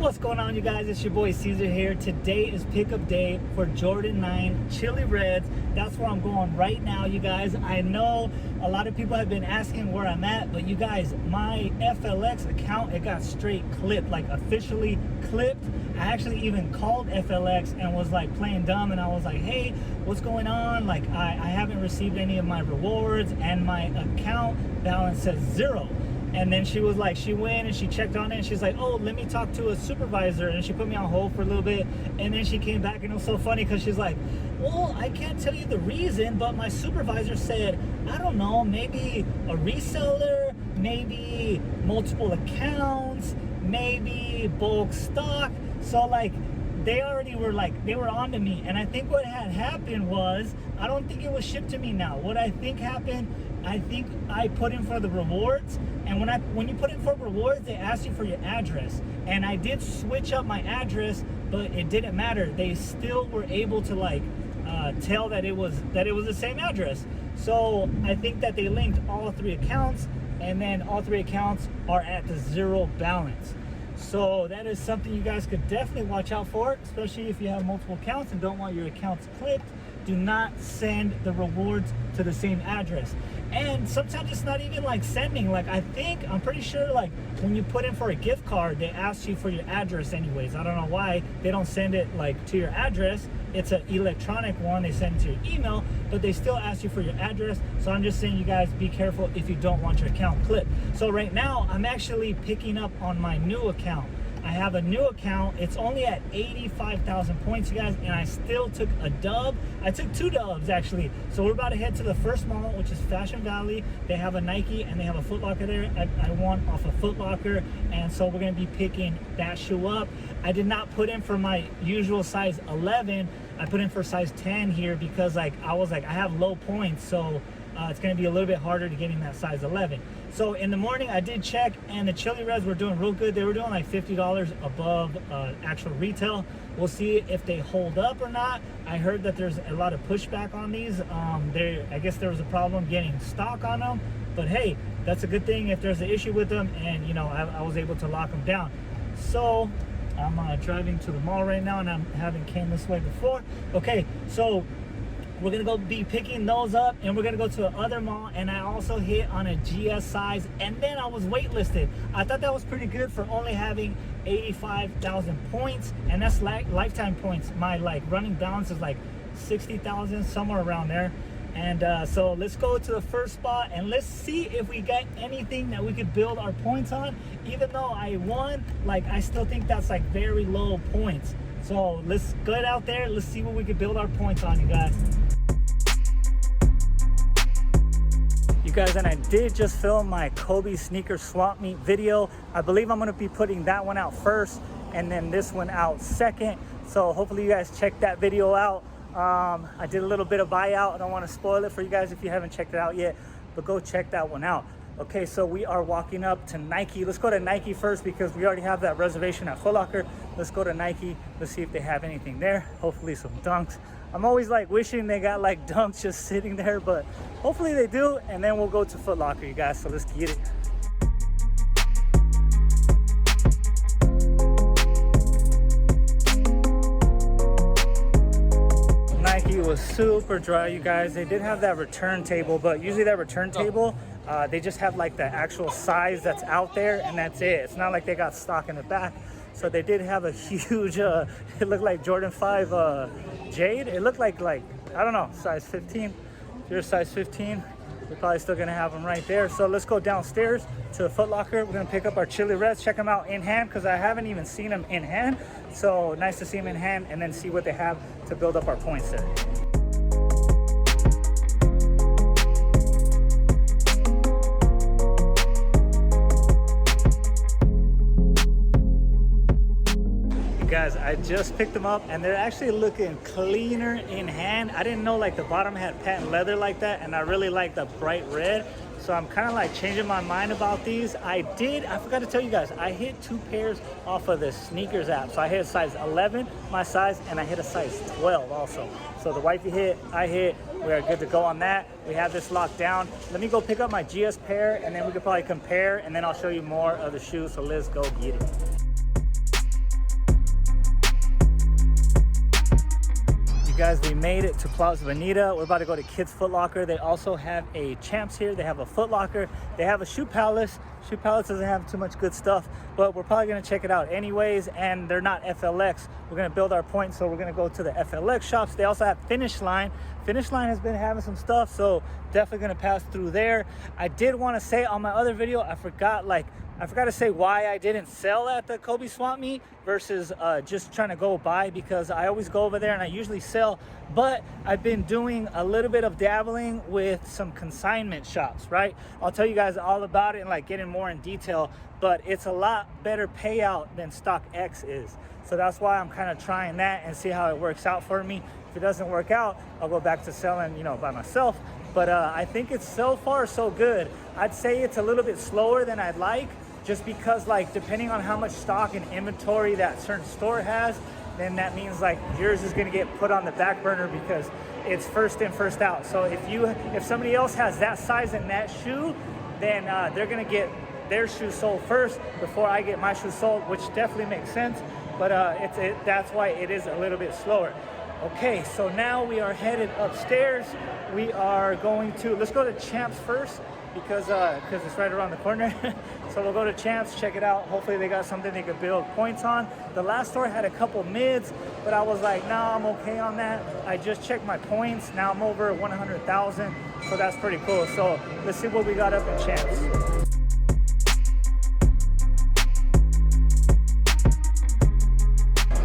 What's going on, you guys? It's your boy Caesar here. Today is pickup day for Jordan 9 Chile Reds. That's where I'm going right now, you guys. I know a lot of people have been asking where I'm at, but you guys, my FLX account, it got straight clipped, like officially clipped. I actually even called FLX and was like playing dumb, and I was like, hey, what's going on? Like, I haven't received any of my rewards and my account balance says 0. And then she was like, she went and she checked on it and she's like, oh, let me talk to a supervisor. And she put me on hold for a little bit. And then she came back, and it was so funny because she's like, well, I can't tell you the reason, but my supervisor said, I don't know, maybe a reseller, maybe multiple accounts, maybe bulk stock. So like, they already were like, they were on to me. And I think what had happened was, I don't think it was shipped to me now. What I think happened, I think I put in for the rewards, and when you put in for rewards, they ask you for your address. And I did switch up my address, but it didn't matter. They still were able to like tell that it was the same address. So I think that they linked all 3 accounts, and then all 3 accounts are at the 0 balance. So that is something you guys could definitely watch out for, especially if you have multiple accounts and don't want your accounts clipped. Do not send the rewards to the same address. And sometimes it's not even like sending. Like, I'm pretty sure like when you put in for a gift card, they ask you for your address anyways. I don't know why they don't send it like to your address. It's an electronic one. They send it to your email, but they still ask you for your address. So I'm just saying, you guys, be careful if you don't want your account clipped. So right now I'm actually picking up on my new account. I have a new account. It's only at 85,000 points, you guys, and I still took a dub. I took 2 dubs actually. So we're about to head to the first mall, which is Fashion Valley. They have a Nike and they have a Foot Locker there. I won off a Foot Locker, and so we're gonna be picking that shoe up. I did not put in for my usual size 11. I put in for size 10 here because like I was like, I have low points, so it's going to be a little bit harder to get in that size 11. So in the morning I did check, and the Chile Reds were doing real good. They were doing like $50 above actual retail. We'll see if they hold up or not. I heard that there's a lot of pushback on these. I guess there was a problem getting stock on them, but hey, that's a good thing if there's an issue with them, and you know, I was able to lock them down. So I'm driving to the mall right now, and I haven't came this way before. Okay, so we're gonna go be picking those up, and we're gonna go to the other mall. And I also hit on a GS size, and then I was waitlisted. I thought that was pretty good for only having 85,000 points, and that's like lifetime points. My like running balance is like 60,000, somewhere around there. And so let's go to the first spot, and let's see if we got anything that we could build our points on. Even though I won, like I still think that's like very low points. So let's get out there, let's see what we could build our points on, you guys. You guys, and I did just film my Kobe sneaker swap meet video. I believe I'm gonna be putting that one out first, and then this one out second. So hopefully you guys check that video out. I did a little bit of buyout. I don't want to spoil it for you guys if you haven't checked it out yet, but go check that one out. Okay, so we are walking up to Nike. Let's go to Nike first because we already have that reservation at Foot Locker. Let's go to Nike. Let's see if they have anything there. Hopefully some dunks. I'm always like wishing they got like dunks just sitting there, but hopefully they do. And then we'll go to Foot Locker, you guys. So let's get it. Nike was super dry, you guys. They did have that return table, but usually that return table, they just have like the actual size that's out there, and that's it. It's not like they got stock in the back. So they did have a huge, it looked like Jordan 5 Jade. It looked like, I don't know, size 15. If you're size 15, we're probably still gonna have them right there. So let's go downstairs to the Foot Locker. We're gonna pick up our Chile Reds, check them out in hand, because I haven't even seen them in hand. So nice to see them in hand, and then see what they have to build up our points there. Guys, I just picked them up, and they're actually looking cleaner in hand. I didn't know like the bottom had patent leather like that, and I really like the bright red. So I'm kind of like changing my mind about these. I forgot to tell you guys, I hit 2 pairs off of the sneakers app. So I hit a size 11, my size, and I hit a size 12 also. So the wifey hit, I hit, we are good to go on that. We have this locked down. Let me go pick up my GS pair, and then we could probably compare, and then I'll show you more of the shoes. So let's go get it. you guys, we made it to Plaza Bonita. We're about to go to Kids Foot Locker. They also have a Champs here. They have a Foot Locker. They have a Shoe Palace. Shoe Palace doesn't have too much good stuff, but we're probably gonna check it out anyways, and they're not FLX. We're gonna build our points, so we're gonna go to the FLX shops. They also have Finish Line. Finish Line has been having some stuff, so definitely gonna pass through there. I did wanna say on my other video, I forgot to say why I didn't sell at the Kobe Swap Meet versus just trying to go buy, because I always go over there and I usually sell, but I've been doing a little bit of dabbling with some consignment shops, right? I'll tell you guys all about it and like getting more in detail, but it's a lot better payout than StockX is. So that's why I'm kind of trying that and see how it works out for me. If it doesn't work out, I'll go back to selling, you know, by myself. But I think it's so far so good. I'd say it's a little bit slower than I'd like, just because like depending on how much stock and inventory that certain store has, then that means like yours is gonna get put on the back burner because it's first in, first out. So if somebody else has that size and that shoe, then they're gonna get their shoe sold first before I get my shoe sold, which definitely makes sense. But that's why it is a little bit slower. Okay, so now we are headed upstairs. We are going to, let's go to Champs first, because it's right around the corner. So we'll go to Champs, check it out. Hopefully they got something they could build points on. The last store had a couple mids, but I was like, nah, I'm okay on that. I just checked my points. Now I'm over 100,000, so that's pretty cool. So let's see what we got up in Champs.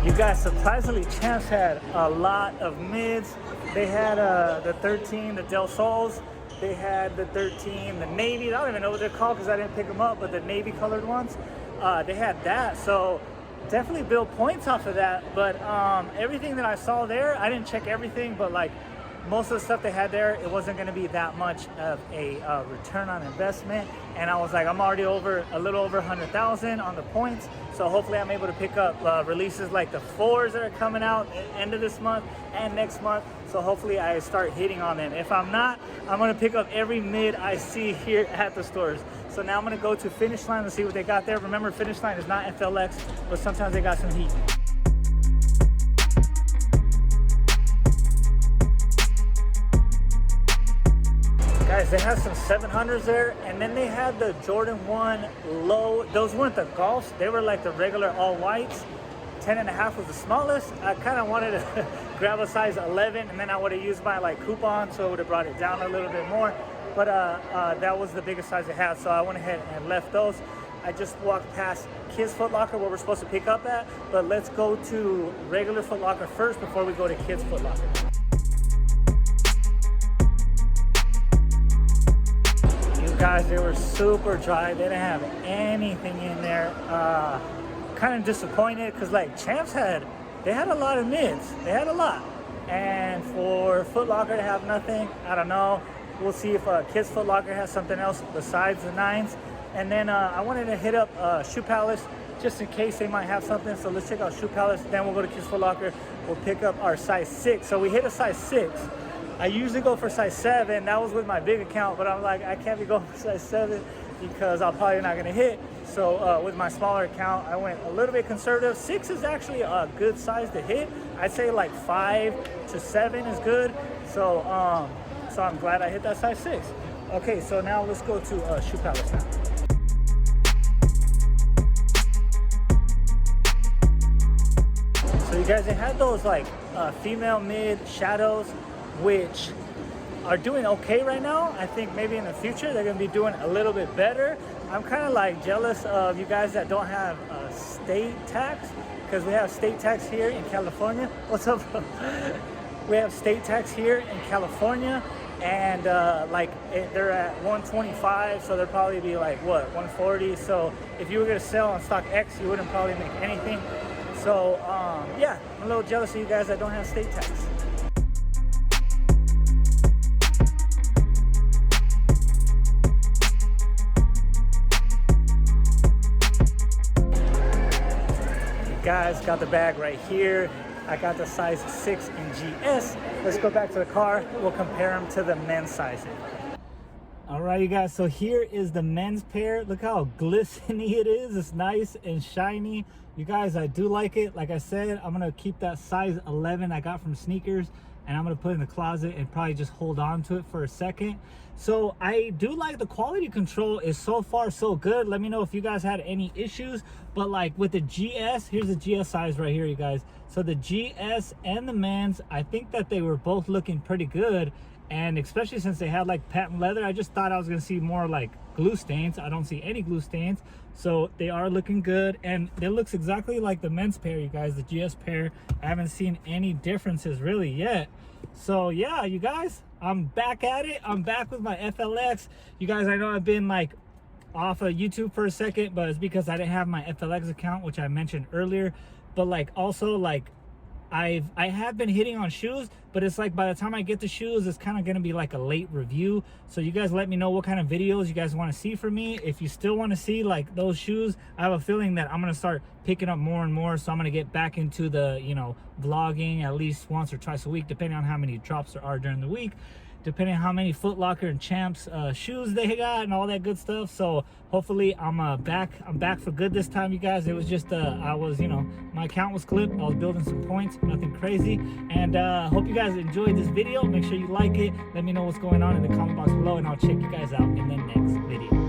You guys, surprisingly, Champs had a lot of mids. They had the 13, the Del Sols. They had the 13, the navy. I don't even know what they're called because I didn't pick them up, but the navy colored ones. They had that, so definitely build points off of that. But everything that I saw there, I didn't check everything, but like most of the stuff they had there, it wasn't going to be that much of a return on investment. And I was like, I'm already a little over 100,000 on the points. So hopefully I'm able to pick up releases like the 4s that are coming out at the end of this month and next month. So hopefully I start hitting on them. If I'm not, I'm going to pick up every mid I see here at the stores. So now I'm going to go to Finish Line and see what they got there. Remember, Finish Line is not FLX, but sometimes they got some heat. Guys, they have some 700s there, and then they had the Jordan 1 low. Those weren't the golfs, they were like the regular all whites. 10.5 was the smallest. I kind of wanted to grab a size 11, and then I would have used my like coupon, so it would have brought it down a little bit more. But that was the biggest size it had, so I went ahead and left those. I just walked past Kids Foot Locker where we're supposed to pick up at, but let's go to regular Foot Locker first before we go to Kids Foot Locker. Guys, they were super dry. They didn't have anything in there. Kind of disappointed because like Champs they had a lot of mids. They had a lot. And for Foot Locker to have nothing, I don't know. We'll see if Kids Foot Locker has something else besides the 9s. And then I wanted to hit up Shoe Palace just in case they might have something. So let's check out Shoe Palace. Then we'll go to Kids Foot Locker. We'll pick up our size 6. So we hit a size 6. I usually go for size 7. That was with my big account, but I'm like, I can't be going for size 7 because I'm probably not gonna hit. So with my smaller account, I went a little bit conservative. 6 is actually a good size to hit. I'd say like 5 to 7 is good. So so I'm glad I hit that size 6. Okay, so now let's go to Shoe Palace now. So you guys, they had those like female mid shadows, which are doing okay right now. I think maybe in the future they're gonna be doing a little bit better. I'm kind of like jealous of you guys that don't have state tax, because we have state tax here in California. What's up, bro? We have state tax here in California, and they're at 125, so they'll probably be like what, 140. So if you were gonna sell on StockX, you wouldn't probably make anything. So yeah, I'm a little jealous of you guys that don't have state tax. Guys, got the bag right here. I got the size 6 in GS. Let's go back to the car. We'll compare them to the men's sizing. All right, you guys, so here is the men's pair. Look how glistening it is. It's nice and shiny. You guys, I do like it. Like I said, I'm gonna keep that size 11 I got from Sneakers, and I'm gonna put it in the closet and probably just hold on to it for a second. So I do like the quality control is so far so good. Let me know if you guys had any issues. But like with the GS, here's the GS size right here, you guys. So the GS and the men's, I think that they were both looking pretty good. And especially since they had like patent leather, I just thought I was gonna see more like glue stains. I don't see any glue stains, so they are looking good. And it looks exactly like the men's pair, you guys, the GS pair. I haven't seen any differences really yet. So yeah, you guys, I'm back at it. I'm back with my FLX. You guys, I know I've been like off of YouTube for a second, but it's because I didn't have my FLX account, which I mentioned earlier. But like also like I have been hitting on shoes, but it's like by the time I get the shoes, it's kind of going to be like a late review. So you guys let me know what kind of videos you guys want to see from me. If you still want to see like those shoes, I have a feeling that I'm going to start picking up more and more. So I'm going to get back into the, you know, vlogging at least once or twice a week, depending on how many drops there are during the week, depending on how many Foot Locker and Champs shoes they got and all that good stuff. So hopefully I'm back for good this time, you guys. It was just I was, you know, my account was clipped. I was building some points, nothing crazy. And hope you guys enjoyed this video. Make sure you like it. Let me know what's going on in the comment box below, and I'll check you guys out in the next video.